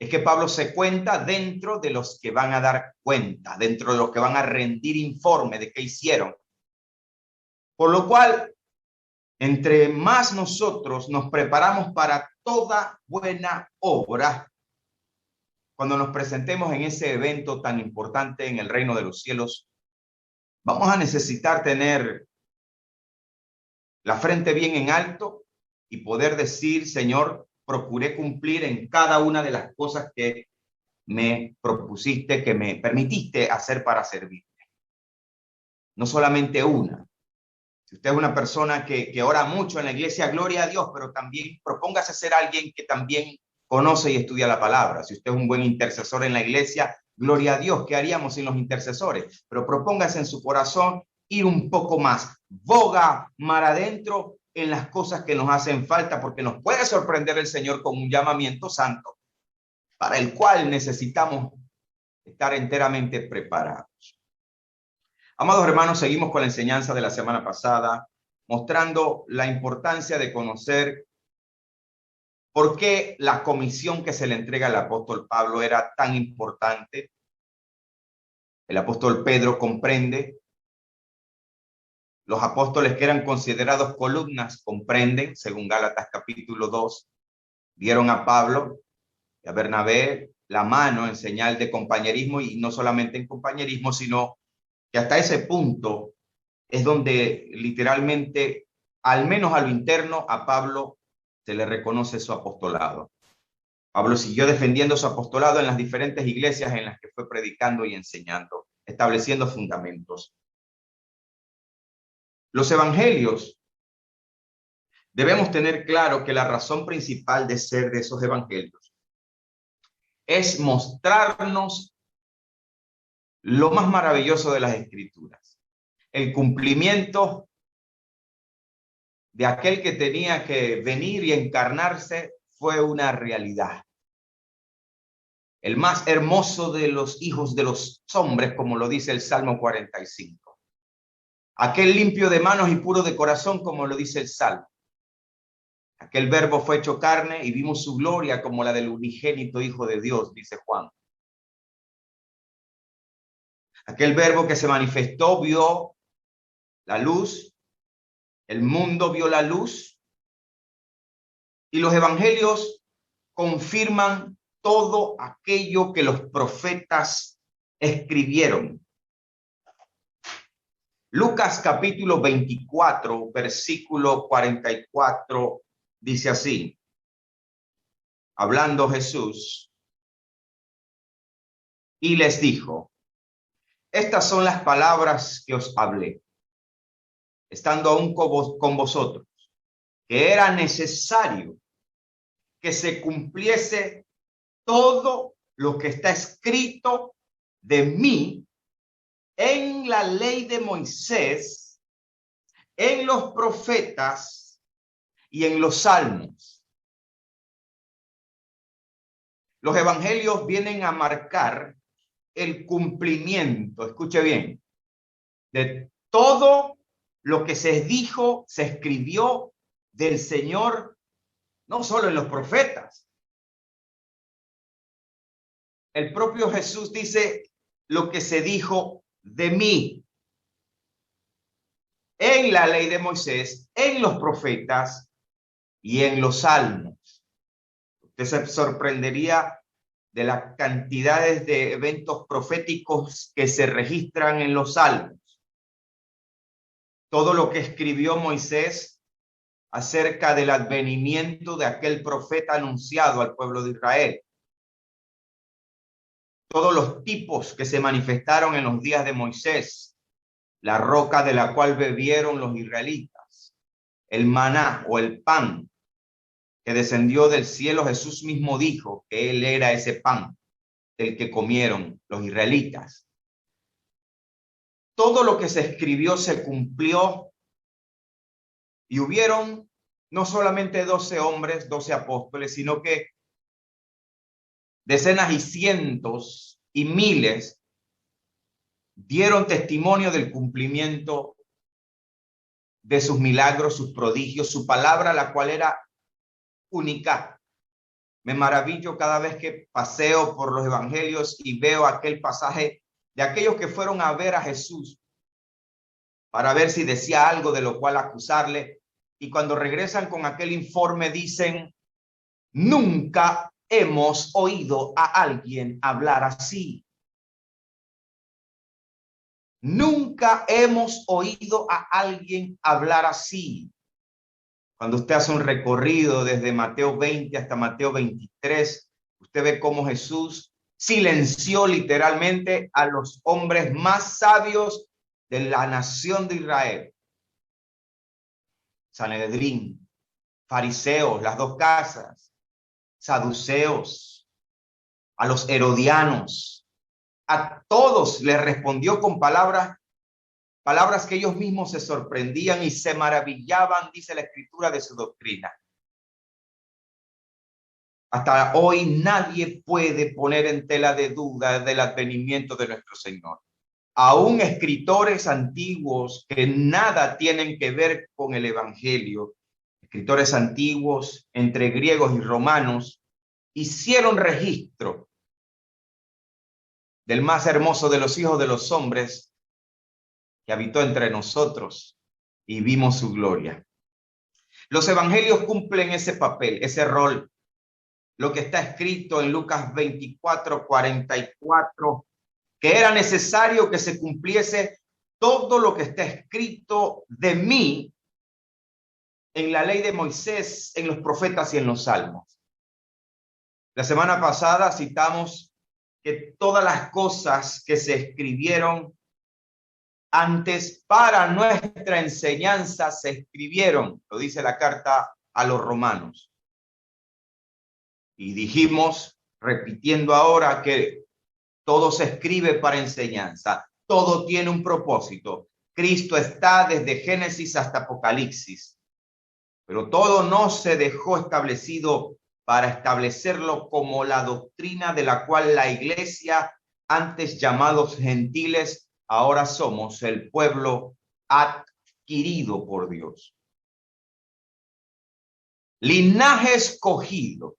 es que Pablo se cuenta dentro de los que van a dar cuenta, dentro de los que van a rendir informe de qué hicieron. Por lo cual, entre más nosotros nos preparamos para toda buena obra, cuando nos presentemos en ese evento tan importante en el reino de los cielos, vamos a necesitar tener la frente bien en alto y poder decir, Señor, procuré cumplir en cada una de las cosas que me propusiste, que me permitiste hacer para servirte. No solamente una. Si usted es una persona que ora mucho en la iglesia, gloria a Dios, pero también propóngase ser alguien que también conoce y estudia la palabra. Si usted es un buen intercesor en la iglesia, gloria a Dios, ¿qué haríamos sin los intercesores? Pero propóngase en su corazón ir un poco más, boga mar adentro en las cosas que nos hacen falta, porque nos puede sorprender el Señor con un llamamiento santo para el cual necesitamos estar enteramente preparados. Amados hermanos, seguimos con la enseñanza de la semana pasada, mostrando la importancia de conocer por qué la comisión que se le entrega al apóstol Pablo era tan importante. El apóstol Pedro comprende, los apóstoles que eran considerados columnas comprenden, según Gálatas capítulo 2, dieron a Pablo y a Bernabé la mano en señal de compañerismo, y no solamente en compañerismo, sino que hasta ese punto es donde literalmente, al menos a lo interno, a Pablo se le reconoce su apostolado. Pablo siguió defendiendo su apostolado en las diferentes iglesias en las que fue predicando y enseñando, estableciendo fundamentos. Los evangelios, debemos tener claro que la razón principal de ser de esos evangelios es mostrarnos lo más maravilloso de las escrituras, el cumplimiento de aquel que tenía que venir y encarnarse fue una realidad. El más hermoso de los hijos de los hombres, como lo dice el Salmo 45. Aquel limpio de manos y puro de corazón, como lo dice el Salmo. Aquel verbo fue hecho carne y vimos su gloria como la del unigénito Hijo de Dios, dice Juan. Aquel verbo que se manifestó vio la luz, el mundo vio la luz, y los evangelios confirman todo aquello que los profetas escribieron. Lucas capítulo 24, versículo 44, dice así, hablando Jesús, y les dijo, estas son las palabras que os hablé, estando aún con vosotros, que era necesario que se cumpliese todo lo que está escrito de mí en la ley de Moisés, en los profetas y en los salmos. Los evangelios vienen a marcar el cumplimiento, escuche bien, de todo lo que se dijo, se escribió del Señor, no solo en los profetas. El propio Jesús dice lo que se dijo de mí en la ley de Moisés, en los profetas y en los salmos. Usted se sorprendería de las cantidades de eventos proféticos que se registran en los salmos. Todo lo que escribió Moisés acerca del advenimiento de aquel profeta anunciado al pueblo de Israel. Todos los tipos que se manifestaron en los días de Moisés, la roca de la cual bebieron los israelitas, el maná o el pan que descendió del cielo. Jesús mismo dijo que él era ese pan del que comieron los israelitas. Todo lo que se escribió se cumplió y hubieron no solamente 12 hombres, 12 apóstoles, sino que decenas y cientos y miles dieron testimonio del cumplimiento de sus milagros, sus prodigios, su palabra, la cual era única, Me maravillo cada vez que paseo por los evangelios y veo aquel pasaje de aquellos que fueron a ver a Jesús para ver si decía algo de lo cual acusarle. Y cuando regresan con aquel informe dicen, nunca hemos oído a alguien hablar así. Nunca hemos oído a alguien hablar así. Cuando usted hace un recorrido desde Mateo 20 hasta Mateo 23, usted ve cómo Jesús silenció literalmente a los hombres más sabios de la nación de Israel. Sanedrín, fariseos, las dos casas, saduceos, a los herodianos, a todos les respondió con palabras que ellos mismos se sorprendían y se maravillaban, dice la Escritura, de su doctrina. Hasta hoy nadie puede poner en tela de duda del advenimiento de nuestro Señor. Aún escritores antiguos que nada tienen que ver con el Evangelio, escritores antiguos entre griegos y romanos, hicieron registro del más hermoso de los hijos de los hombres que habitó entre nosotros y vimos su gloria. Los evangelios cumplen ese papel, ese rol. Lo que está escrito en Lucas 24:44, que era necesario que se cumpliese todo lo que está escrito de mí en la ley de Moisés, en los profetas y en los salmos. La semana pasada citamos que todas las cosas que se escribieron antes para nuestra enseñanza se escribieron, lo dice la carta a los romanos. Y dijimos, repitiendo ahora, que todo se escribe para enseñanza, todo tiene un propósito. Cristo está desde Génesis hasta Apocalipsis, pero todo no se dejó establecido para establecerlo como la doctrina de la cual la iglesia, antes llamados gentiles, ahora somos el pueblo adquirido por Dios. Linaje escogido,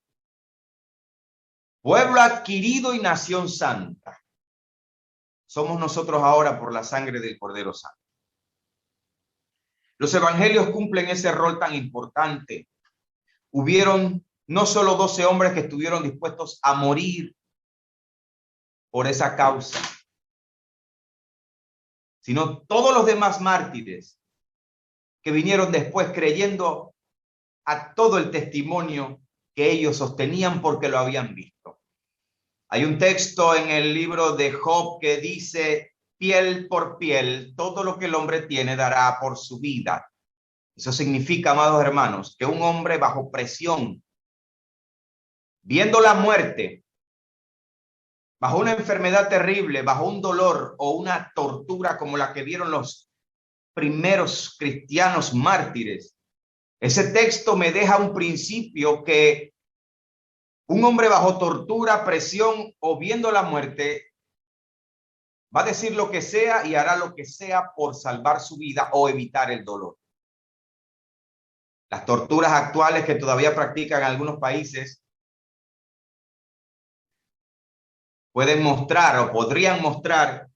pueblo adquirido y nación santa. Somos nosotros ahora por la sangre del Cordero Santo. Los evangelios cumplen ese rol tan importante. Hubieron no solo 12 hombres que estuvieron dispuestos a morir por esa causa, sino todos los demás mártires que vinieron después creyendo a todo el testimonio que ellos sostenían porque lo habían visto. Hay un texto en el libro de Job que dice, piel por piel, todo lo que el hombre tiene dará por su vida. Eso significa, amados hermanos, que un hombre bajo presión, viendo la muerte, bajo una enfermedad terrible, bajo un dolor o una tortura como la que vieron los primeros cristianos mártires, ese texto me deja un principio que un hombre bajo tortura, presión o viendo la muerte va a decir lo que sea y hará lo que sea por salvar su vida o evitar el dolor. Las torturas actuales que todavía practican algunos países pueden mostrar o podrían mostrar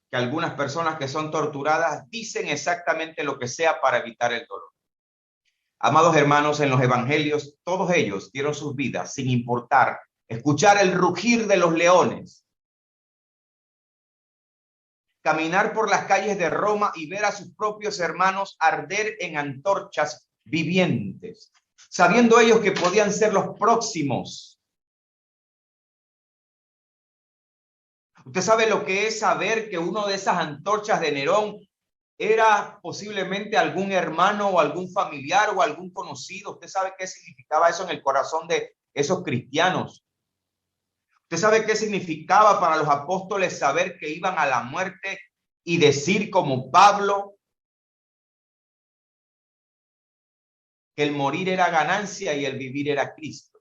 que algunas personas que son torturadas dicen exactamente lo que sea para evitar el dolor. Amados hermanos, en los evangelios, todos ellos dieron sus vidas sin importar escuchar el rugir de los leones, caminar por las calles de Roma y ver a sus propios hermanos arder en antorchas vivientes, sabiendo ellos que podían ser los próximos. Usted sabe lo que es saber que uno de esas antorchas de Nerón era posiblemente algún hermano o algún familiar o algún conocido. Usted sabe qué significaba eso en el corazón de esos cristianos. Usted sabe qué significaba para los apóstoles saber que iban a la muerte y decir como Pablo que el morir era ganancia y el vivir era Cristo.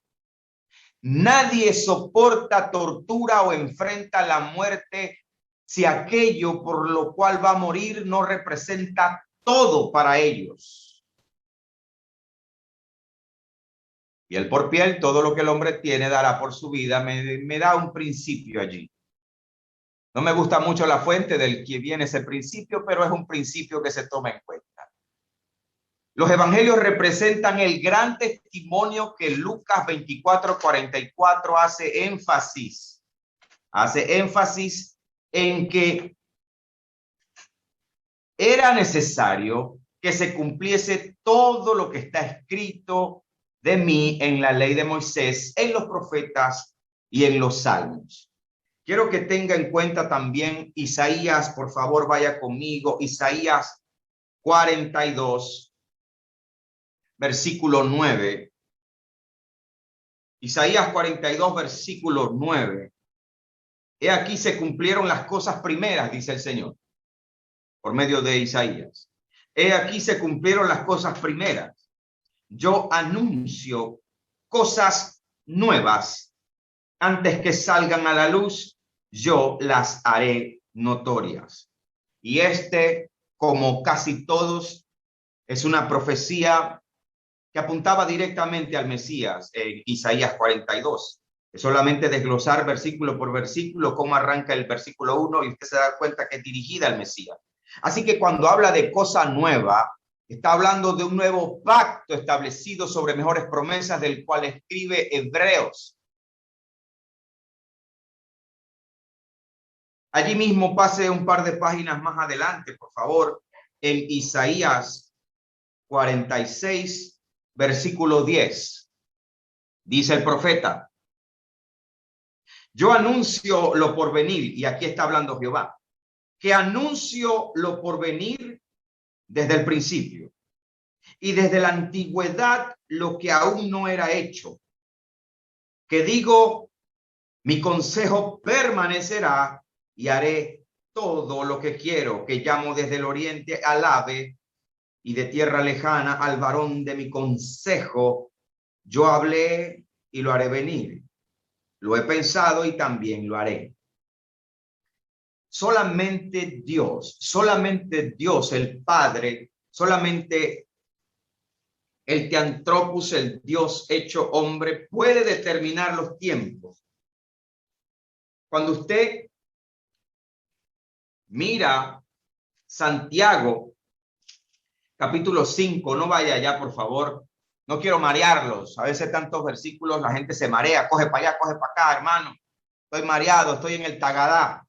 Nadie soporta tortura o enfrenta la muerte si aquello por lo cual va a morir no representa todo para ellos. Piel por piel, todo lo que el hombre tiene dará por su vida. Me da un principio allí. No me gusta mucho la fuente del que viene ese principio, pero es un principio que se toma en cuenta. Los evangelios representan el gran testimonio que Lucas 24:44 hace énfasis en que era necesario que se cumpliese todo lo que está escrito de mí en la ley de Moisés, en los profetas y en los salmos. Quiero que tenga en cuenta también Isaías, por favor, vaya conmigo, Isaías 42, versículo 9. Isaías 42, versículo 9. He aquí se cumplieron las cosas primeras, dice el Señor, por medio de Isaías. He aquí se cumplieron las cosas primeras. Yo anuncio cosas nuevas. Antes que salgan a la luz, yo las haré notorias. Y como casi todos, es una profecía que apuntaba directamente al Mesías en Isaías 42. Es solamente desglosar versículo por versículo cómo arranca el versículo 1 y usted se da cuenta que es dirigida al Mesías. Así que cuando habla de cosa nueva, está hablando de un nuevo pacto establecido sobre mejores promesas, del cual escribe Hebreos. Allí mismo pase un par de páginas más adelante, por favor, en Isaías 46, versículo 10. Dice el profeta: yo anuncio lo por venir, y aquí está hablando Jehová, que anuncio lo por venir desde el principio, y desde la antigüedad lo que aún no era hecho, que digo, mi consejo permanecerá, y haré todo lo que quiero, que llamo desde el oriente al ave, y de tierra lejana al varón de mi consejo. Yo hablé y lo haré venir. Lo he pensado y también lo haré. Solamente Dios, el Padre, solamente el Teantropos, el Dios hecho hombre, puede determinar los tiempos. Cuando usted mira Santiago, capítulo 5, no vaya allá, por favor. No quiero marearlos. A veces tantos versículos, la gente se marea, coge para allá, coge para acá, hermano. Estoy mareado, estoy en el tagadá.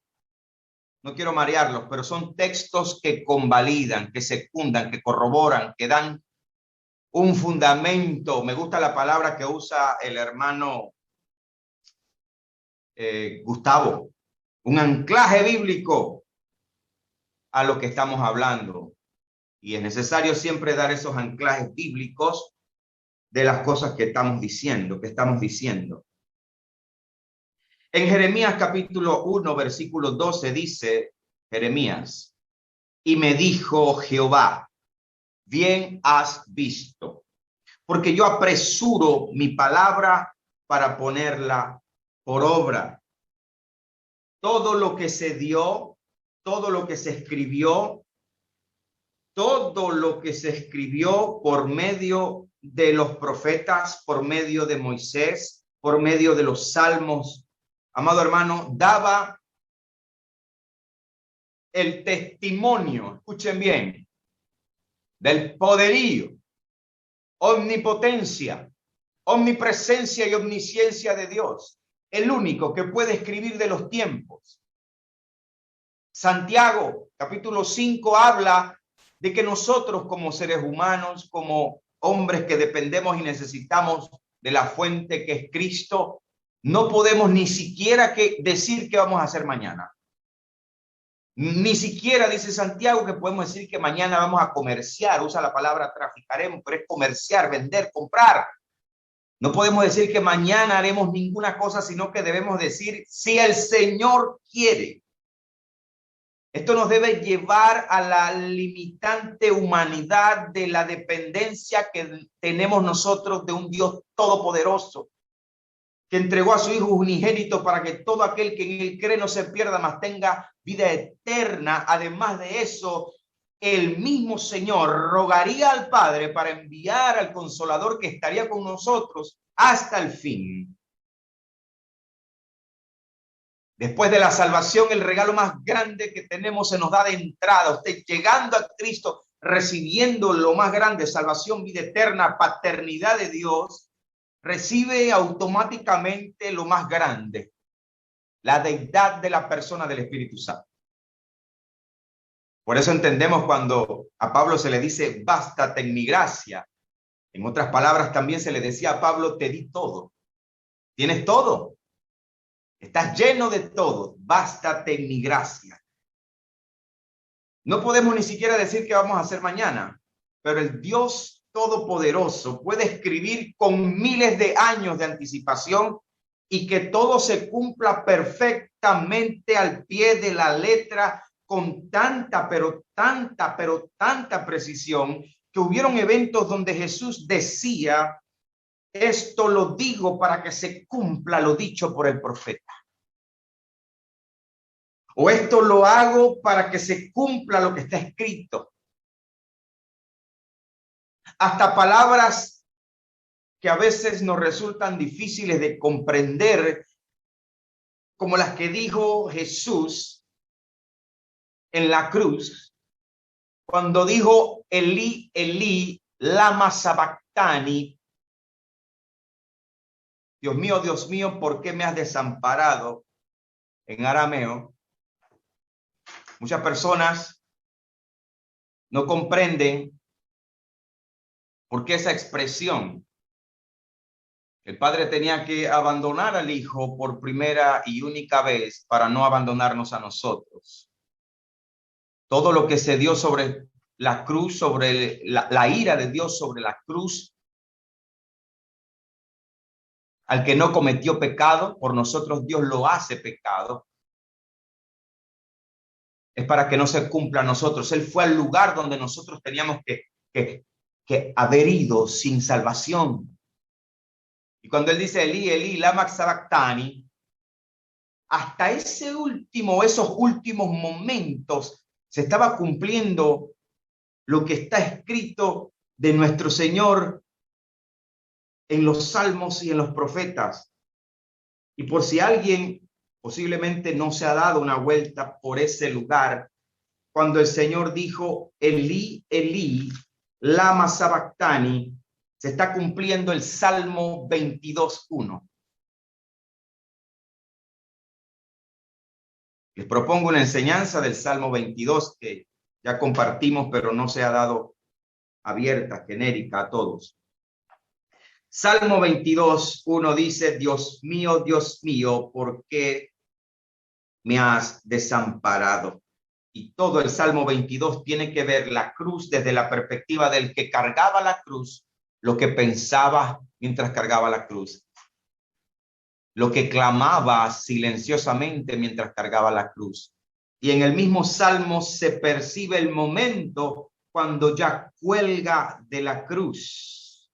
No quiero marearlos, pero son textos que convalidan, que secundan, que corroboran, que dan un fundamento. Me gusta la palabra que usa el hermano Gustavo. Un anclaje bíblico a lo que estamos hablando. Y es necesario siempre dar esos anclajes bíblicos de las cosas que estamos diciendo, En Jeremías capítulo 1, versículo 12 dice Jeremías: y me dijo Jehová, bien has visto, porque yo apresuro mi palabra para ponerla por obra. Todo lo que se dio, todo lo que se escribió, todo lo que se escribió por medio de los profetas, por medio de Moisés, por medio de los salmos, amado hermano, daba el testimonio, escuchen bien, del poderío, omnipotencia, omnipresencia y omnisciencia de Dios, el único que puede escribir de los tiempos. Santiago, capítulo 5, habla de que nosotros como seres humanos, como hombres que dependemos y necesitamos de la fuente que es Cristo, no podemos ni siquiera decir qué vamos a hacer mañana. Ni siquiera dice Santiago que podemos decir que mañana vamos a comerciar, usa la palabra traficaremos, pero es comerciar, vender, comprar. No podemos decir que mañana haremos ninguna cosa, sino que debemos decir si el Señor quiere. Esto nos debe llevar a la limitante humanidad de la dependencia que tenemos nosotros de un Dios todopoderoso, que entregó a su Hijo unigénito para que todo aquel que en él cree no se pierda, mas tenga vida eterna. Además de eso, el mismo Señor rogaría al Padre para enviar al Consolador que estaría con nosotros hasta el fin. Después de la salvación, el regalo más grande que tenemos se nos da de entrada. Usted llegando a Cristo, recibiendo lo más grande, salvación, vida eterna, paternidad de Dios, recibe automáticamente lo más grande, la deidad de la persona del Espíritu Santo. Por eso entendemos cuando a Pablo se le dice, bástate en mi gracia. En otras palabras, también se le decía a Pablo, te di todo. Tienes todo. Estás lleno de todo. Bástate en mi gracia. No podemos ni siquiera decir qué vamos a hacer mañana, pero el Dios Todopoderoso puede escribir con miles de años de anticipación y que todo se cumpla perfectamente al pie de la letra, con tanta precisión, que hubieron eventos donde Jesús decía, esto lo digo para que se cumpla lo dicho por el profeta. O esto lo hago para que se cumpla lo que está escrito. Hasta palabras que a veces nos resultan difíciles de comprender, como las que dijo Jesús en la cruz, cuando dijo Elí, Elí, lama sabactani, Dios mío, ¿por qué me has desamparado? En arameo. Muchas personas no comprenden por qué esa expresión. El padre tenía que abandonar al hijo por primera y única vez para no abandonarnos a nosotros. Todo lo que se dio sobre la cruz, sobre la ira de Dios sobre la cruz, al que no cometió pecado, por nosotros Dios lo hace pecado, es para que no se cumpla a nosotros. Él fue al lugar donde nosotros teníamos que haber ido sin salvación. Y cuando él dice Elí, Elí, lama sabactani, hasta esos últimos momentos se estaba cumpliendo lo que está escrito de nuestro Señor en los salmos y en los profetas. Y por si alguien posiblemente no se ha dado una vuelta por ese lugar, cuando el Señor dijo Elí, Elí, lama sabactani, se está cumpliendo el Salmo 22:1. Les propongo una enseñanza del Salmo 22 que ya compartimos, pero no se ha dado abierta, genérica a todos. Salmo 22:1 dice, Dios mío, ¿por qué me has desamparado? Y todo el Salmo 22 tiene que ver la cruz desde la perspectiva del que cargaba la cruz, lo que pensaba mientras cargaba la cruz, lo que clamaba silenciosamente mientras cargaba la cruz. Y en el mismo Salmo se percibe el momento cuando ya cuelga de la cruz.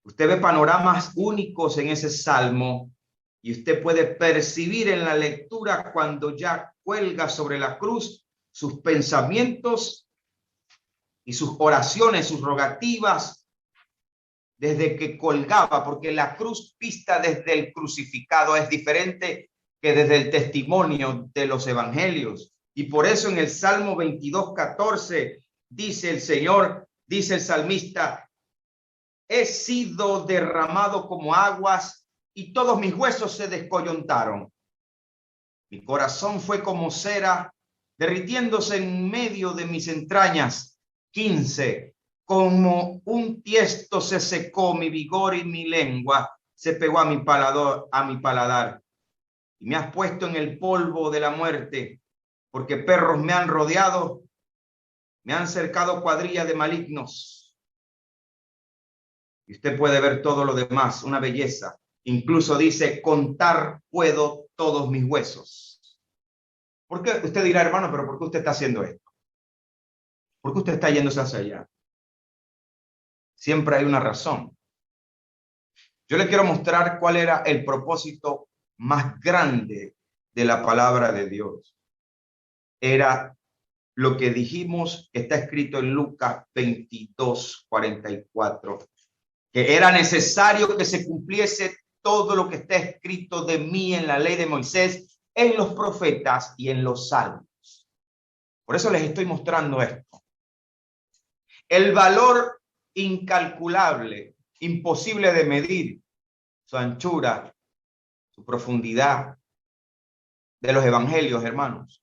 Usted ve panoramas únicos en ese Salmo y usted puede percibir en la lectura cuando ya cuelga sobre la cruz sus pensamientos y sus oraciones, sus rogativas, desde que colgaba, porque la cruz vista desde el crucificado es diferente que desde el testimonio de los evangelios. Y por eso en el Salmo 22:14 dice el Señor, dice el salmista, he sido derramado como aguas y todos mis huesos se descoyuntaron. Mi corazón fue como cera, derritiéndose en medio de mis entrañas. 15. Como un tiesto se secó mi vigor y mi lengua se pegó a mi paladar. Y me has puesto en el polvo de la muerte, porque perros me han rodeado, me han cercado cuadrilla de malignos. Y usted puede ver todo lo demás, una belleza. Incluso dice, contar puedo todos mis huesos. ¿Por qué? Usted dirá, hermano, pero ¿por qué usted está haciendo esto? ¿Por qué usted está yéndose hacia allá? Siempre hay una razón. Yo le quiero mostrar cuál era el propósito más grande de la palabra de Dios. Era lo que dijimos que está escrito en Lucas 22:44, que era necesario que se cumpliese todo lo que está escrito de mí en la ley de Moisés, en los profetas y en los salmos. Por eso les estoy mostrando esto. El valor incalculable, imposible de medir, su anchura, su profundidad de los evangelios, hermanos.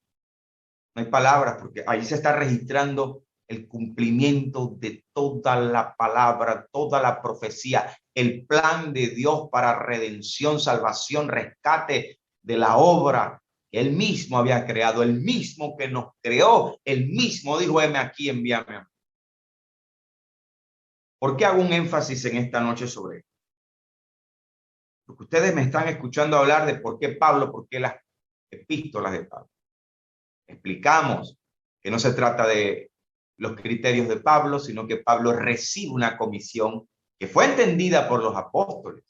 No hay palabras, porque ahí se está registrando el cumplimiento de toda la palabra, toda la profecía, el plan de Dios para redención, salvación, rescate de la obra que Él mismo había creado, el mismo que nos creó, el mismo dijo, heme aquí, envíame a mí. ¿Por qué hago un énfasis en esta noche sobre esto? Porque ustedes me están escuchando hablar de por qué Pablo, por qué las epístolas de Pablo. Explicamos que no se trata de los criterios de Pablo, sino que Pablo recibe una comisión que fue entendida por los apóstoles.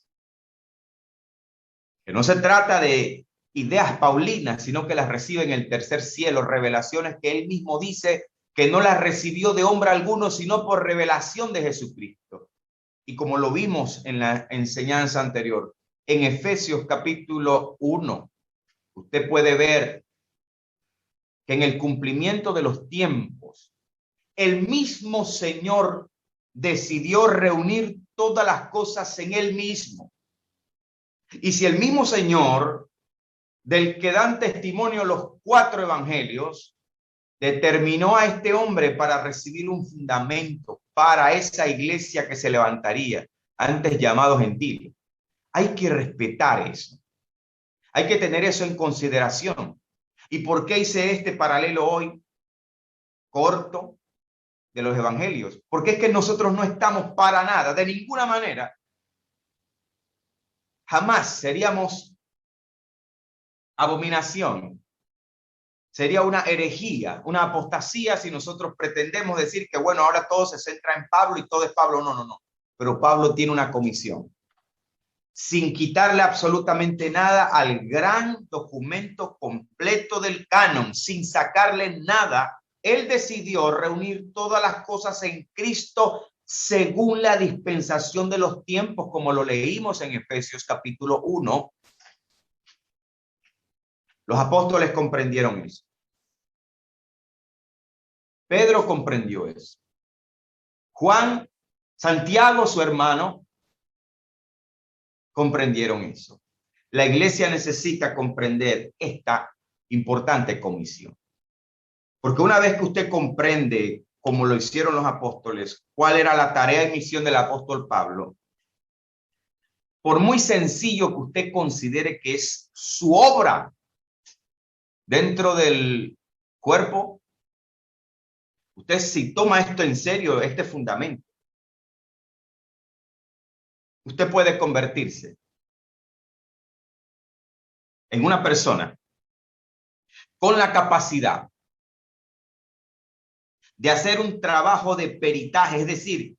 Que no se trata de ideas paulinas, sino que las recibe en el tercer cielo, revelaciones que él mismo dice que no las recibió de hombre alguno, sino por revelación de Jesucristo. Y como lo vimos en la enseñanza anterior, en Efesios capítulo 1, usted puede ver que en el cumplimiento de los tiempos, el mismo Señor decidió reunir todas las cosas en él mismo. Y si el mismo Señor, del que dan testimonio los 4 evangelios, determinó a este hombre para recibir un fundamento para esa iglesia que se levantaría, antes llamado gentil, hay que respetar eso. Hay que tener eso en consideración. ¿Y por qué hice este paralelo hoy corto de los evangelios? Porque es que nosotros no estamos para nada, de ninguna manera. Jamás seríamos abominación. Sería una herejía, una apostasía si nosotros pretendemos decir que, bueno, ahora todo se centra en Pablo y todo es Pablo. No, no, no. Pero Pablo tiene una comisión. Sin quitarle absolutamente nada al gran documento completo del canon, sin sacarle nada, él decidió reunir todas las cosas en Cristo según la dispensación de los tiempos, como lo leímos en Efesios capítulo 1. Los apóstoles comprendieron eso. Pedro comprendió eso. Juan, Santiago, su hermano, comprendieron eso. La iglesia necesita comprender esta importante comisión. Porque una vez que usted comprende, como lo hicieron los apóstoles, cuál era la tarea y misión del apóstol Pablo, por muy sencillo que usted considere que es su obra dentro del cuerpo, usted si toma esto en serio, este fundamento, usted puede convertirse en una persona con la capacidad de hacer un trabajo de peritaje, es decir,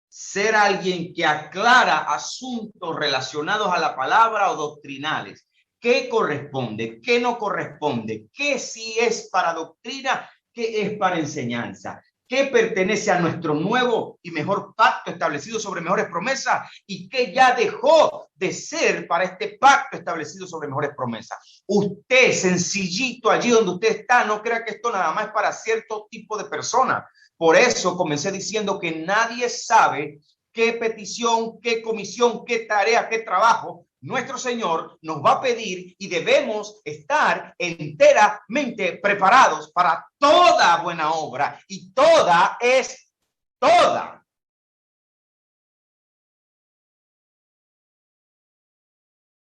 ser alguien que aclara asuntos relacionados a la palabra o doctrinales. ¿Qué corresponde? ¿Qué no corresponde? ¿Qué sí es para doctrina? ¿Qué es para enseñanza? ¿Qué pertenece a nuestro nuevo y mejor pacto establecido sobre mejores promesas? ¿Y qué ya dejó de ser para este pacto establecido sobre mejores promesas? Usted, sencillito, allí donde usted está, no crea que esto nada más es para cierto tipo de personas. Por eso comencé diciendo que nadie sabe qué petición, qué comisión, qué tarea, qué trabajo nuestro Señor nos va a pedir, y debemos estar enteramente preparados para toda buena obra, y toda es toda.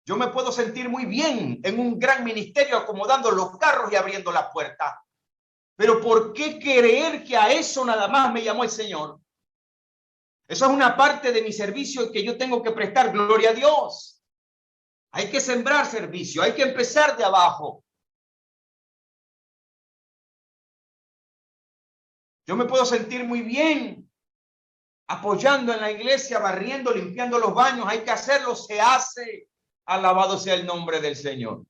Yo me puedo sentir muy bien en un gran ministerio acomodando los carros y abriendo la puerta. Pero ¿por qué creer que a eso nada más me llamó el Señor? Eso es una parte de mi servicio que yo tengo que prestar. Gloria a Dios. Hay que sembrar servicio, hay que empezar de abajo. Yo me puedo sentir muy bien apoyando en la iglesia, barriendo, limpiando los baños. Hay que hacerlo, se hace. Alabado sea el nombre del Señor.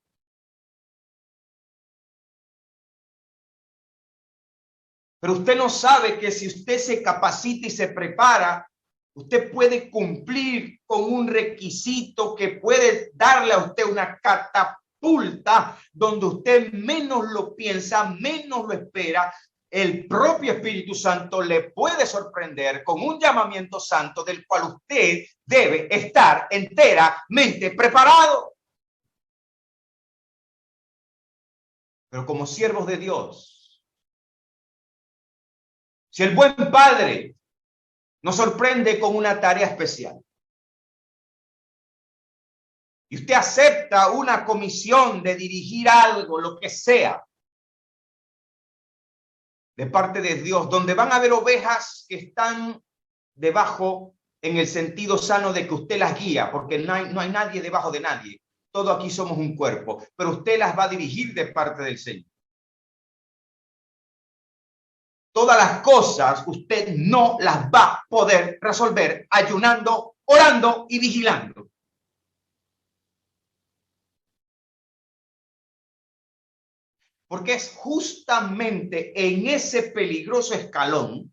Pero usted no sabe que si usted se capacita y se prepara, usted puede cumplir con un requisito que puede darle a usted una catapulta donde usted menos lo piensa, menos lo espera. El propio Espíritu Santo le puede sorprender con un llamamiento santo del cual usted debe estar enteramente preparado. Pero como siervos de Dios, si el buen Padre nos sorprende con una tarea especial y usted acepta una comisión de dirigir algo, lo que sea, de parte de Dios, donde van a haber ovejas que están debajo en el sentido sano de que usted las guía, porque no hay nadie debajo de nadie. Todos aquí somos un cuerpo, pero usted las va a dirigir de parte del Señor. Todas las cosas usted no las va a poder resolver ayunando, orando y vigilando. Porque es justamente en ese peligroso escalón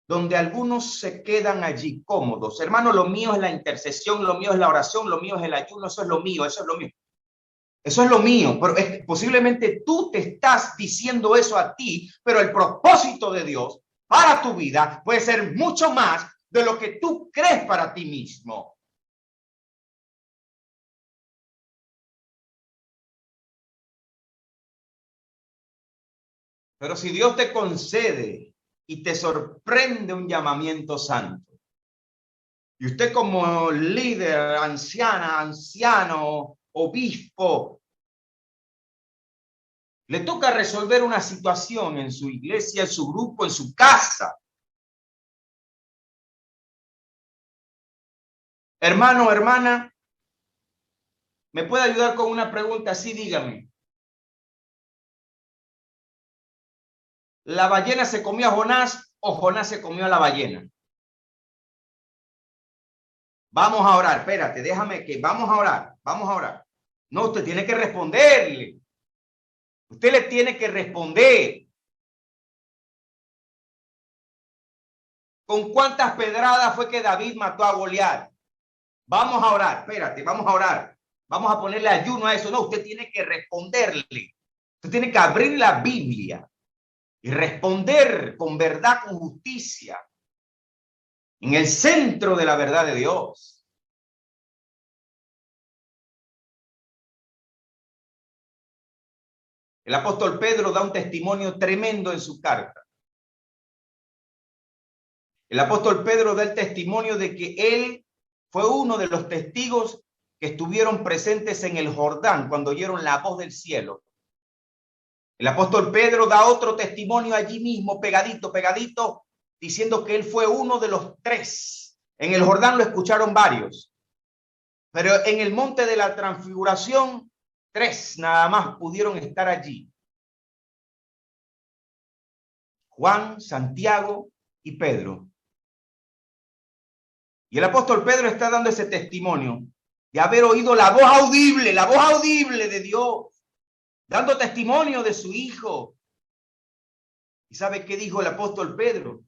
donde algunos se quedan allí cómodos. Hermano, lo mío es la intercesión, lo mío es la oración, lo mío es el ayuno, eso es lo mío, eso es lo mío. Eso es lo mío, pero posiblemente tú te estás diciendo eso a ti, pero el propósito de Dios para tu vida puede ser mucho más de lo que tú crees para ti mismo. Pero si Dios te concede y te sorprende un llamamiento santo, y usted como líder, anciana, anciano, obispo, le toca resolver una situación en su iglesia, en su grupo, en su casa. Hermano, hermana, ¿me puede ayudar con una pregunta? Sí, dígame. ¿La ballena se comió a Jonás o Jonás se comió a la ballena? Vamos a orar, espérate, déjame que vamos a orar, vamos a orar. No, usted tiene que responderle. Usted le tiene que responder. ¿Con cuántas pedradas fue que David mató a Goliat? Vamos a orar, espérate, vamos a orar. Vamos a ponerle ayuno a eso. No, usted tiene que responderle. Usted tiene que abrir la Biblia y responder con verdad, con justicia, en el centro de la verdad de Dios. El apóstol Pedro da un testimonio tremendo en su carta. El apóstol Pedro da el testimonio de que él fue uno de los testigos que estuvieron presentes en el Jordán cuando oyeron la voz del cielo. El apóstol Pedro da otro testimonio allí mismo, pegadito, diciendo que él fue uno de los 3. En el Jordán lo escucharon varios, pero en el monte de la transfiguración 3 nada más pudieron estar allí: Juan, Santiago y Pedro. Y el apóstol Pedro está dando ese testimonio de haber oído la voz audible de Dios, dando testimonio de su Hijo. ¿Y sabe qué dijo el apóstol Pedro?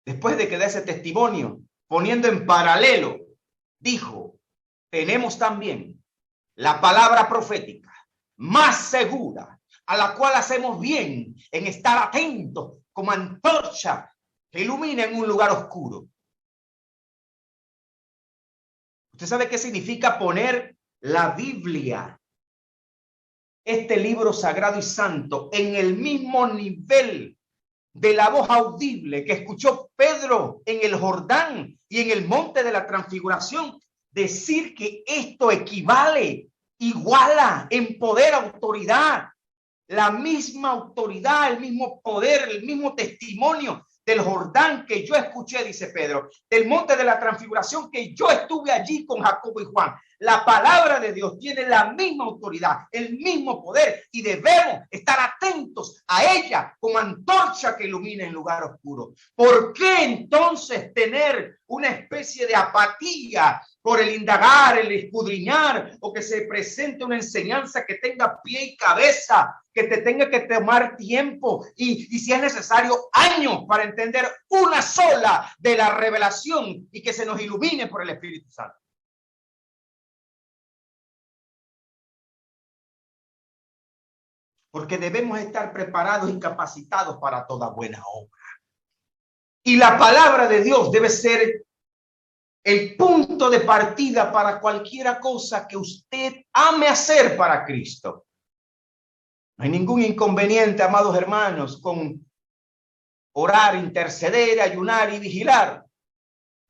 Después de que da ese testimonio, poniendo en paralelo, dijo: tenemos también la palabra profética más segura, a la cual hacemos bien en estar atentos como antorcha que ilumina en un lugar oscuro. ¿Usted sabe qué significa poner la Biblia, este libro sagrado y santo, en el mismo nivel de la voz audible que escuchó Pedro en el Jordán y en el monte de la transfiguración? Decir que esto equivale, iguala en poder, autoridad, la misma autoridad, el mismo poder, el mismo testimonio del Jordán que yo escuché, dice Pedro, del monte de la transfiguración que yo estuve allí con Jacobo y Juan. La palabra de Dios tiene la misma autoridad, el mismo poder, y debemos estar atentos a ella como antorcha que ilumina en lugar oscuro. ¿Por qué entonces tener una especie de apatía por el indagar, el escudriñar, o que se presente una enseñanza que tenga pie y cabeza, que te tenga que tomar tiempo y si es necesario años para entender una sola de la revelación y que se nos ilumine por el Espíritu Santo. Porque debemos estar preparados y capacitados para toda buena obra. Y la palabra de Dios debe ser el punto de partida para cualquier cosa que usted ame hacer para Cristo. No hay ningún inconveniente, amados hermanos, con orar, interceder, ayunar y vigilar.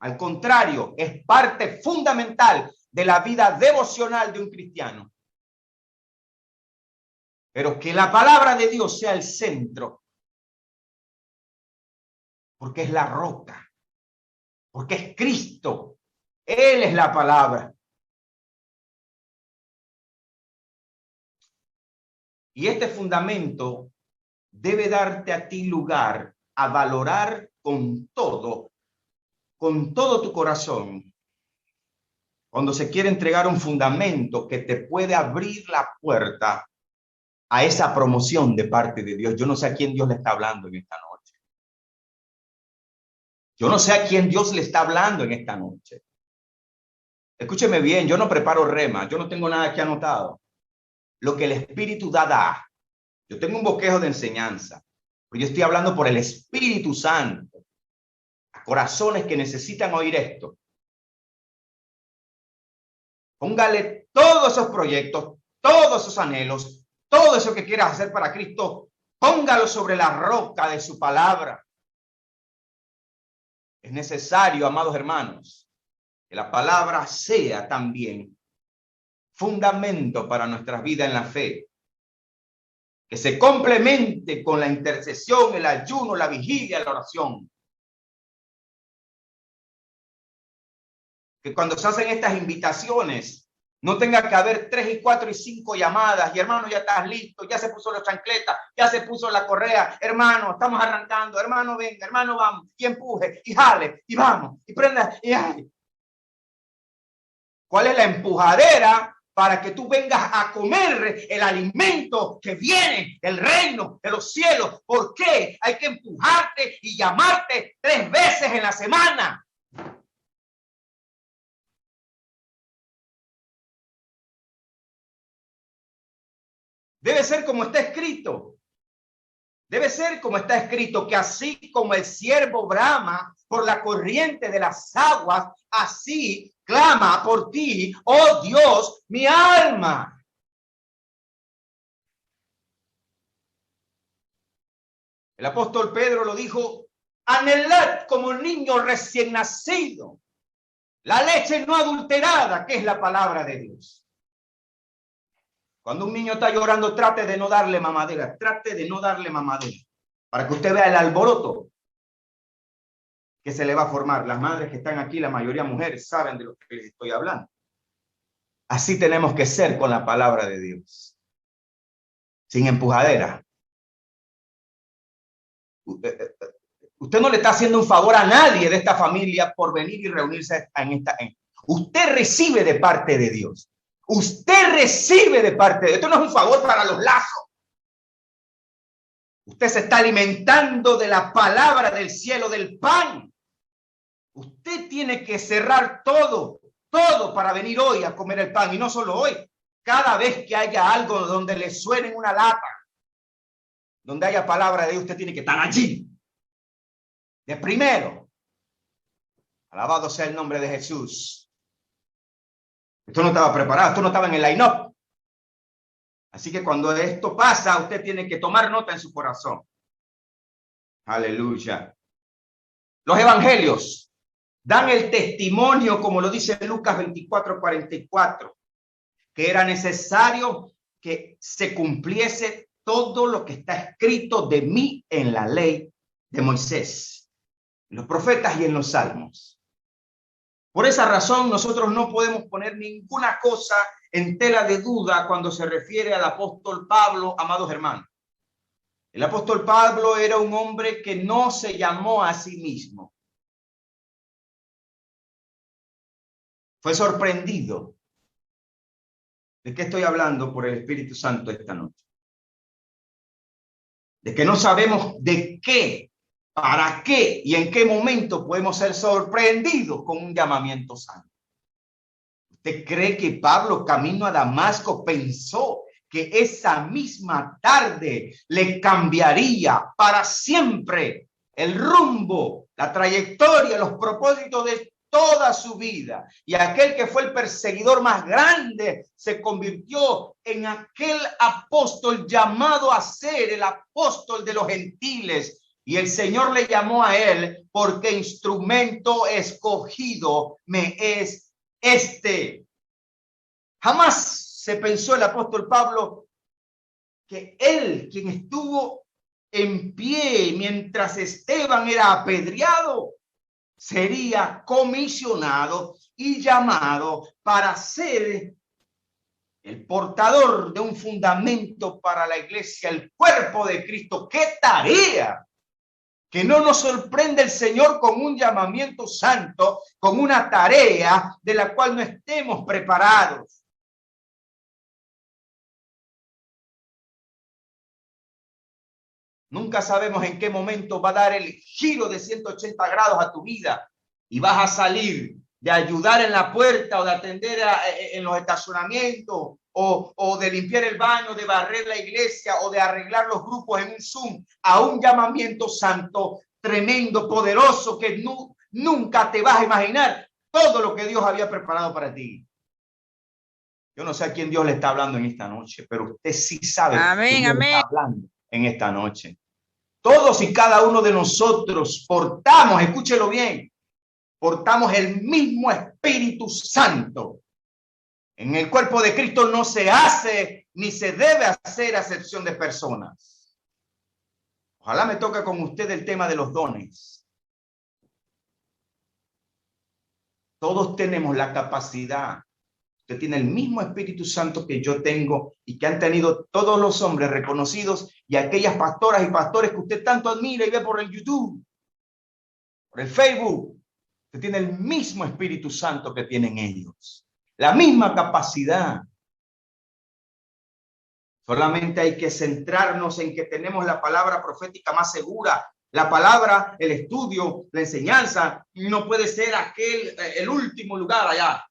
Al contrario, es parte fundamental de la vida devocional de un cristiano. Pero que la palabra de Dios sea el centro, porque es la roca, porque es Cristo. Él es la palabra. Y este fundamento debe darte a ti lugar a valorar con todo tu corazón, cuando se quiere entregar un fundamento que te puede abrir la puerta a esa promoción de parte de Dios. Yo no sé a quién Dios le está hablando en esta noche. Yo no sé a quién Dios le está hablando en esta noche. Escúcheme bien, yo no preparo rema, yo no tengo nada aquí anotado. Lo que el Espíritu da. Yo tengo un bosquejo de enseñanza, pero yo estoy hablando por el Espíritu Santo, a corazones que necesitan oír esto. Póngale todos esos proyectos, todos esos anhelos, todo eso que quieras hacer para Cristo, póngalo sobre la roca de su palabra. Es necesario, amados hermanos, que la palabra sea también fundamento para nuestra vida en la fe, que se complemente con la intercesión, el ayuno, la vigilia, la oración. Que cuando se hacen estas invitaciones, no tenga que haber 3 y 4 y 5 llamadas, y hermano, ya estás listo, ya se puso la chancleta, ya se puso la correa, hermano, estamos arrancando, hermano, venga, hermano, vamos, y empuje, y jale, y vamos, y prenda, y ay. ¿Cuál es la empujadera para que tú vengas a comer el alimento que viene del reino de los cielos? ¿Por qué hay que empujarte y llamarte 3 veces en la semana? Debe ser como está escrito. Debe ser como está escrito, que así como el ciervo brama por la corriente de las aguas, así clama por ti, oh Dios, mi alma. El apóstol Pedro lo dijo: anhelad como niño recién nacido la leche no adulterada, que es la palabra de Dios. Cuando un niño está llorando, trate de no darle mamadera, para que usted vea el alboroto que se le va a formar. Las madres que están aquí, la mayoría mujeres, saben de lo que les estoy hablando. Así tenemos que ser con la palabra de Dios, sin empujadera. Usted no le está haciendo un favor a nadie de esta familia por venir y reunirse en esta. Usted recibe de parte de Dios. Usted recibe de parte de Dios. Esto no es un favor para los lazos. Usted se está alimentando de la palabra del cielo, del pan. Usted tiene que cerrar todo para venir hoy a comer el pan. Y no solo hoy, cada vez que haya algo donde le suene una lata, donde haya palabra de Dios, usted tiene que estar allí. De primero. Alabado sea el nombre de Jesús. Esto no estaba preparado, esto no estaba en el line-up. Así que cuando esto pasa, usted tiene que tomar nota en su corazón. Aleluya. Los evangelios dan el testimonio, como lo dice Lucas 24:44, que era necesario que se cumpliese todo lo que está escrito de mí en la ley de Moisés, en los profetas y en los salmos. Por esa razón, nosotros no podemos poner ninguna cosa en tela de duda cuando se refiere al apóstol Pablo, amados hermanos. El apóstol Pablo era un hombre que no se llamó a sí mismo. Fue sorprendido. ¿De qué estoy hablando por el Espíritu Santo esta noche? De que no sabemos de qué, para qué y en qué momento podemos ser sorprendidos con un llamamiento santo. ¿Usted cree que Pablo, camino a Damasco, pensó que esa misma tarde le cambiaría para siempre el rumbo, la trayectoria, los propósitos de toda su vida? Y aquel que fue el perseguidor más grande se convirtió en aquel apóstol llamado a ser el apóstol de los gentiles. Y el Señor le llamó a él porque instrumento escogido me es este. Jamás se pensó el apóstol Pablo que él, quien estuvo en pie mientras Esteban era apedreado, sería comisionado y llamado para ser el portador de un fundamento para la iglesia, el cuerpo de Cristo. ¡Qué tarea! Que no nos sorprende el Señor con un llamamiento santo, con una tarea de la cual no estemos preparados. Nunca sabemos en qué momento va a dar el giro de 180 grados a tu vida y vas a salir de ayudar en la puerta o de atender en los estacionamientos o de limpiar el baño, de barrer la iglesia o de arreglar los grupos en un Zoom a un llamamiento santo tremendo, poderoso, que nunca te vas a imaginar todo lo que Dios había preparado para ti. Yo no sé a quién Dios le está hablando en esta noche, pero usted sí sabe amén, quién amén. le está hablando en esta noche. Todos y cada uno de nosotros portamos, escúchelo bien, portamos el mismo Espíritu Santo. En el cuerpo de Cristo no se hace ni se debe hacer acepción de personas. Ojalá me toque con usted el tema de los dones. Todos tenemos la capacidad. Usted tiene el mismo Espíritu Santo que yo tengo y que han tenido todos los hombres reconocidos y aquellas pastoras y pastores que usted tanto admira y ve por el YouTube, por el Facebook. Usted tiene el mismo Espíritu Santo que tienen ellos. La misma capacidad. Solamente hay que centrarnos en que tenemos la palabra profética más segura. La palabra, el estudio, la enseñanza, no puede ser el último lugar allá.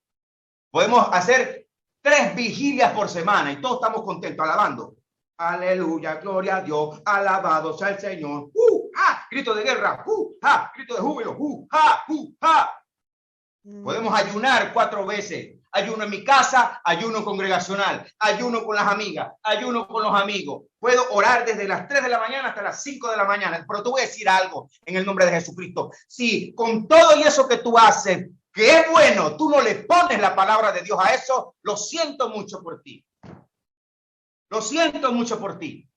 Podemos hacer 3 vigilias por semana y todos estamos contentos, alabando. Aleluya, gloria a Dios, alabado sea el Señor. Grito de guerra, grito de júbilo, Podemos ayunar 4 veces. Ayuno en mi casa, ayuno congregacional, ayuno con las amigas, ayuno con los amigos. Puedo orar desde las 3 de la mañana hasta las 5 de la mañana. Pero te voy a decir algo en el nombre de Jesucristo. Si con todo y eso que tú haces, que es bueno, tú no le pones la palabra de Dios a eso, lo siento mucho por ti. Lo siento mucho por ti.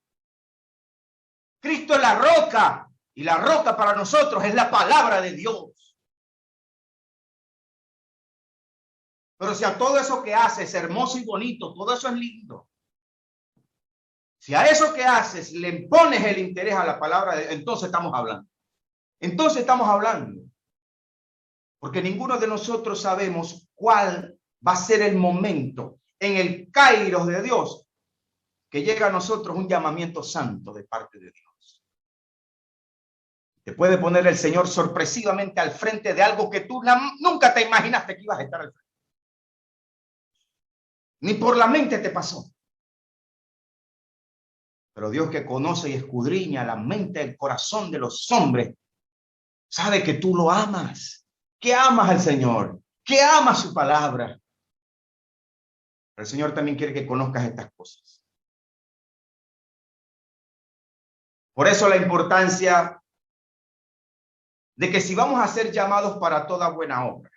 Cristo es la roca y la roca para nosotros es la palabra de Dios. Pero si a todo eso que haces es hermoso y bonito, todo eso es lindo. Si a eso que haces le pones el interés a la palabra de Dios, entonces estamos hablando. Entonces estamos hablando. Porque ninguno de nosotros sabemos cuál va a ser el momento en el kairos de Dios que llega a nosotros un llamamiento santo de parte de Dios. Te puede poner el Señor sorpresivamente al frente de algo que tú nunca te imaginaste que ibas a estar al frente. Ni por la mente te pasó. Pero Dios, que conoce y escudriña la mente, el corazón de los hombres, sabe que tú lo amas, que amas al Señor, que amas su palabra. Pero el Señor también quiere que conozcas estas cosas. Por eso la importancia de que si vamos a ser llamados para toda buena obra,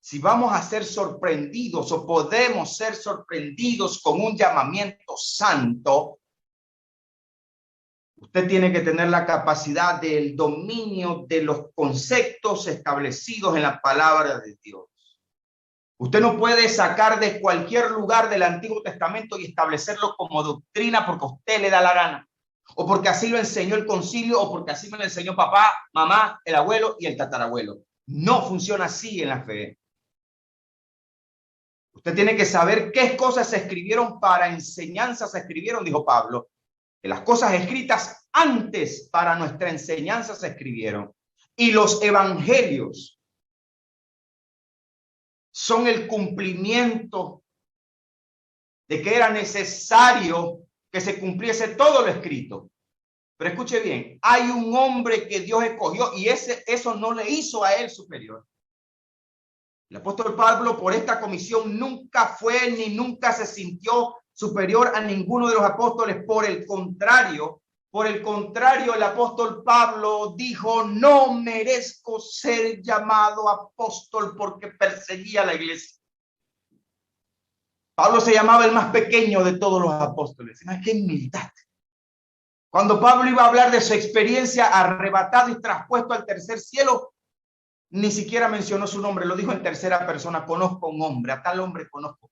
si vamos a ser sorprendidos o podemos ser sorprendidos con un llamamiento santo, usted tiene que tener la capacidad del dominio de los conceptos establecidos en la palabra de Dios. Usted no puede sacar de cualquier lugar del Antiguo Testamento y establecerlo como doctrina porque a usted le da la gana, o porque así lo enseñó el concilio, o porque así me lo enseñó papá, mamá, el abuelo y el tatarabuelo. No funciona así en la fe. Usted tiene que saber qué cosas se escribieron para enseñanza, se escribieron, dijo Pablo, que las cosas escritas antes para nuestra enseñanza se escribieron. Y los evangelios son el cumplimiento de que era necesario que se cumpliese todo lo escrito. Pero escuche bien, hay un hombre que Dios escogió y eso no le hizo a él superior. El apóstol Pablo por esta comisión nunca fue ni nunca se sintió superior a ninguno de los apóstoles. Por el contrario, el apóstol Pablo dijo: no merezco ser llamado apóstol porque perseguía a la iglesia. Pablo se llamaba el más pequeño de todos los apóstoles. ¡Qué humildad! Cuando Pablo iba a hablar de su experiencia arrebatado y traspuesto al tercer cielo, ni siquiera mencionó su nombre, lo dijo en tercera persona: conozco a un hombre, a tal hombre conozco,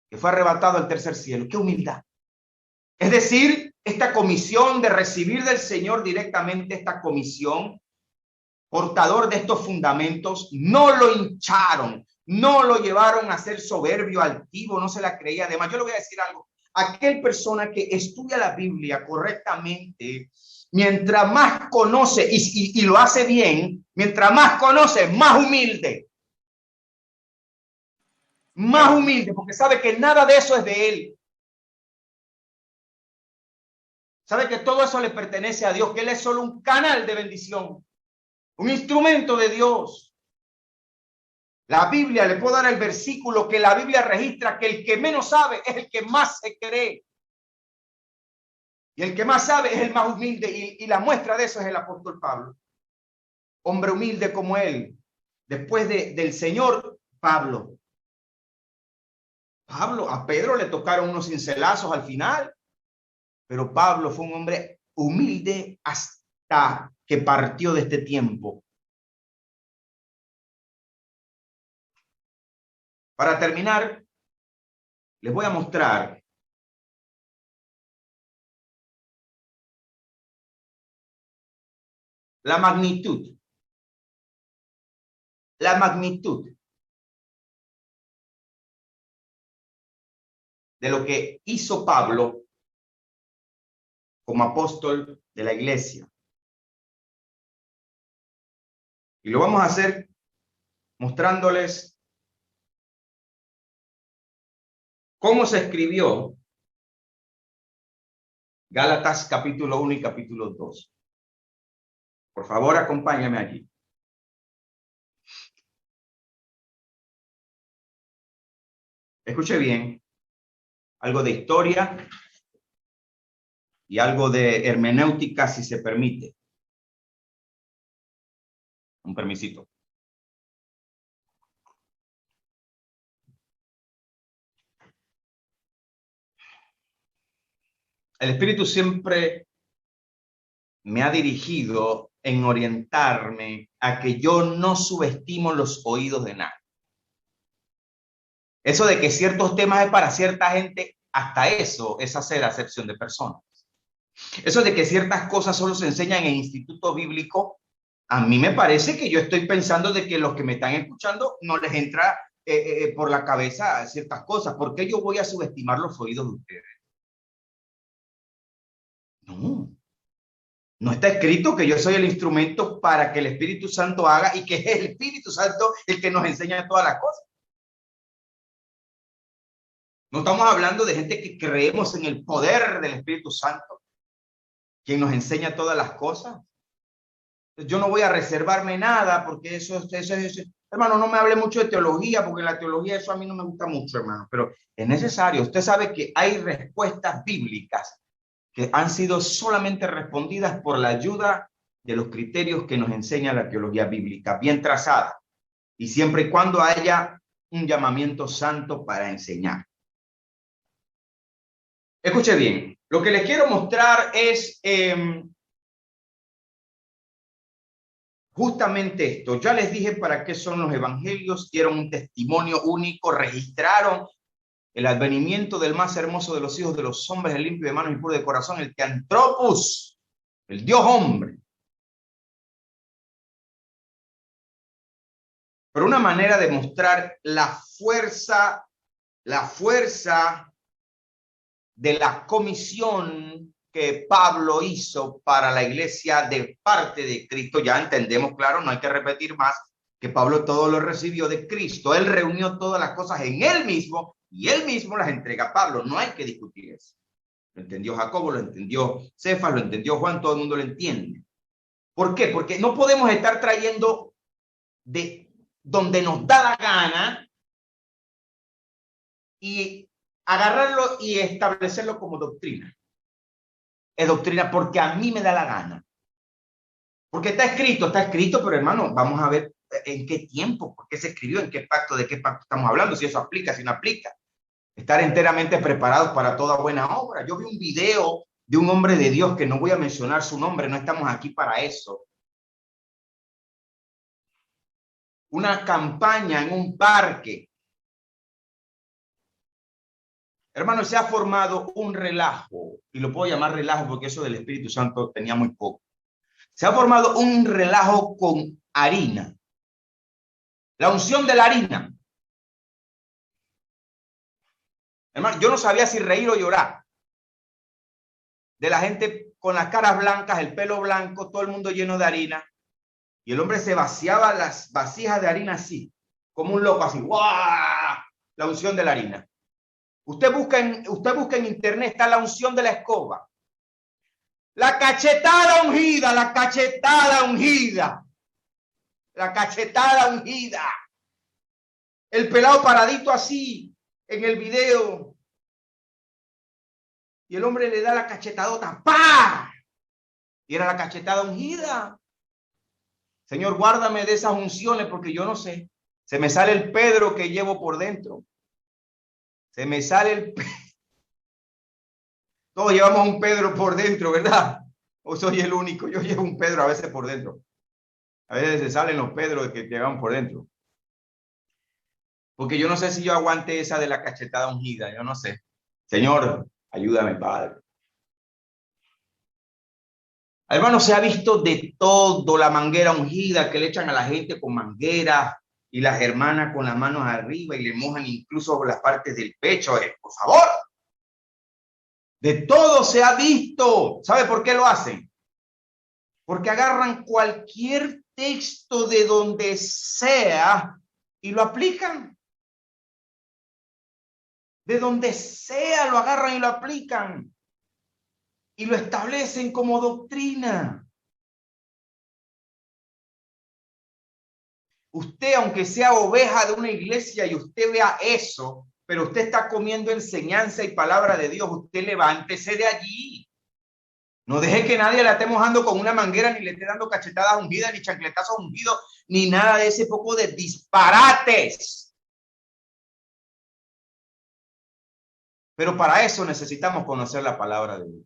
que fue arrebatado al tercer cielo. ¡Qué humildad! Es decir, esta comisión de recibir del Señor directamente, esta comisión, portador de estos fundamentos, no lo hincharon, no lo llevaron a ser soberbio, altivo, no se la creía. Además, yo le voy a decir algo: aquel persona que estudia la Biblia correctamente, mientras más conoce y lo hace bien, mientras más conoce, más humilde, porque sabe que nada de eso es de él. Sabe que todo eso le pertenece a Dios, que él es solo un canal de bendición, un instrumento de Dios. La Biblia, le puedo dar el versículo que la Biblia registra, que el que menos sabe es el que más se cree. Y el que más sabe es el más humilde. Y la muestra de eso es el apóstol Pablo. Hombre humilde como él. Después del Señor, Pablo. A Pedro le tocaron unos cincelazos al final. Pero Pablo fue un hombre humilde hasta que partió de este tiempo. Para terminar, les voy a mostrar la magnitud de lo que hizo Pablo como apóstol de la iglesia. Y lo vamos a hacer mostrándoles cómo se escribió Gálatas capítulo 1 y capítulo 2. Por favor, acompáñame allí. Escuche bien, algo de historia y algo de hermenéutica, si se permite. Un permisito. El Espíritu siempre me ha dirigido en orientarme a que yo no subestimo los oídos de nadie. Eso de que ciertos temas es para cierta gente, hasta eso es hacer acepción de personas. Eso de que ciertas cosas solo se enseñan en instituto bíblico, a mí me parece que yo estoy pensando de que los que me están escuchando no les entra por la cabeza ciertas cosas. ¿Por qué yo voy a subestimar los oídos de ustedes? No está escrito que yo soy el instrumento para que el Espíritu Santo haga y que es el Espíritu Santo el que nos enseña todas las cosas. No estamos hablando de gente que creemos en el poder del Espíritu Santo, quien nos enseña todas las cosas. Yo no voy a reservarme nada porque eso, hermano, no me hable mucho de teología, porque la teología eso a mí no me gusta mucho, hermano, pero es necesario. Usted sabe que hay respuestas bíblicas que han sido solamente respondidas por la ayuda de los criterios que nos enseña la teología bíblica, bien trazada, y siempre y cuando haya un llamamiento santo para enseñar. Escuche bien, lo que les quiero mostrar es justamente esto. Ya les dije para qué son los evangelios, dieron un testimonio único, registraron el advenimiento del más hermoso de los hijos de los hombres, el limpio de manos y puro de corazón, el Theanthropos, el Dios hombre. pero una manera de mostrar la fuerza de la comisión que Pablo hizo para la iglesia de parte de Cristo. Ya entendemos, claro, no hay que repetir más, que Pablo todo lo recibió de Cristo. Él reunió todas las cosas en él mismo y él mismo las entrega a Pablo. No hay que discutir eso. Lo entendió Jacobo, lo entendió Cefas, lo entendió Juan, todo el mundo lo entiende. ¿Por qué? Porque no podemos estar trayendo de donde nos da la gana y agarrarlo y establecerlo como doctrina. Es doctrina porque a mí me da la gana. Porque está escrito, pero hermano, vamos a ver en qué tiempo, por qué se escribió, en qué pacto, de qué pacto estamos hablando, si eso aplica, si no aplica. Estar enteramente preparados para toda buena obra. Yo vi un video de un hombre de Dios que no voy a mencionar su nombre, no estamos aquí para eso. Una campaña en un parque. Hermano, se ha formado un relajo, y lo puedo llamar relajo porque eso del Espíritu Santo tenía muy poco. Se ha formado un relajo con harina. La unción de la harina. Hermano, yo no sabía si reír o llorar. De la gente con las caras blancas, el pelo blanco, todo el mundo lleno de harina. Y el hombre se vaciaba las vasijas de harina así, como un loco así. ¡Guau! La unción de la harina. Usted busca en internet, está la unción de la escoba. La cachetada ungida, la cachetada ungida. La cachetada ungida. El pelado paradito así en el video. Y el hombre le da la cachetadota. ¡Pah! Y era la cachetada ungida. Señor, guárdame de esas unciones porque yo no sé. Se me sale el Pedro que llevo por dentro. Se me sale el... Todos llevamos un Pedro por dentro, ¿verdad? ¿O soy el único? Yo llevo un Pedro a veces por dentro. A veces se salen los Pedros que llevan por dentro. Porque yo no sé si yo aguante esa de la cachetada ungida. Yo no sé. Señor, ayúdame, Padre. Hermano, se ha visto de todo, la manguera ungida que le echan a la gente con manguera y las hermanas con las manos arriba y le mojan incluso las partes del pecho. Por favor. De todo se ha visto. ¿Sabe por qué lo hacen? Porque agarran cualquier texto de donde sea y lo aplican. De donde sea lo agarran y lo aplican. Y lo establecen como doctrina. Usted, aunque sea oveja de una iglesia y usted vea eso, pero usted está comiendo enseñanza y palabra de Dios, usted levántese de allí. No deje que nadie la esté mojando con una manguera, ni le esté dando cachetadas ungidas, ni chancletazos ungidos, ni nada de ese poco de disparates. Pero para eso necesitamos conocer la palabra de Dios.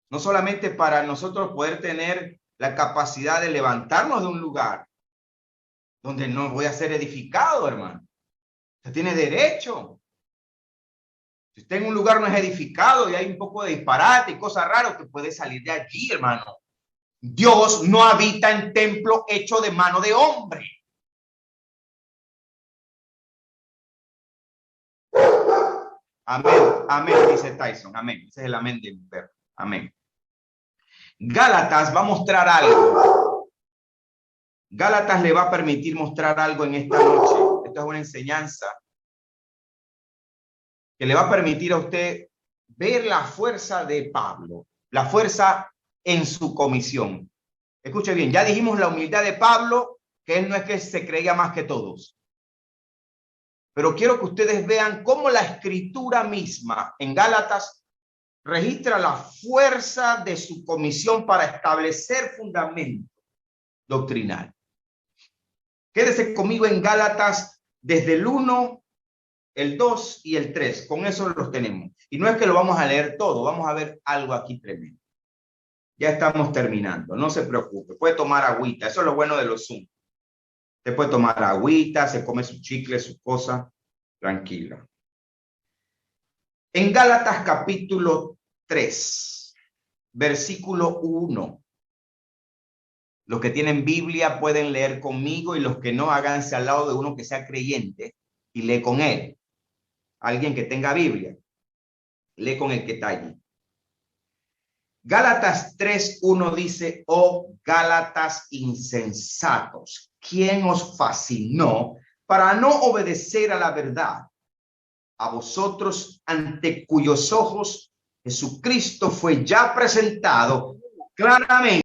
No solamente para nosotros poder tener la capacidad de levantarnos de un lugar donde no voy a ser edificado, hermano. Usted tiene derecho. Si usted en un lugar no es edificado y hay un poco de disparate y cosas raras, usted puede salir de allí, hermano. Dios no habita en templo hecho de mano de hombre. Amén, amén, dice Tyson. Amén. Ese es el amén del verbo. Amén. Gálatas va a mostrar algo. Gálatas le va a permitir mostrar algo en esta noche. Esto es una enseñanza que le va a permitir a usted ver la fuerza de Pablo, la fuerza en su comisión. Escuche bien, ya dijimos la humildad de Pablo, que él no es que se creía más que todos. Pero quiero que ustedes vean cómo la escritura misma en Gálatas registra la fuerza de su comisión para establecer fundamento doctrinal. Quédese conmigo en Gálatas desde el 1, el 2 y el 3. Con eso los tenemos. Y no es que lo vamos a leer todo, vamos a ver algo aquí tremendo. Ya estamos terminando, no se preocupe. Puede tomar agüita, eso es lo bueno de los Zoom. Usted puede tomar agüita, se come su chicle, su cosa, tranquila. En Gálatas capítulo 3, versículo 1. Los que tienen Biblia pueden leer conmigo y los que no, háganse al lado de uno que sea creyente y lee con él. Alguien que tenga Biblia, lee con el que está allí. Gálatas 3:1 dice: oh Gálatas insensatos, ¿quién os fascinó para no obedecer a la verdad? A vosotros, ante cuyos ojos Jesucristo fue ya presentado claramente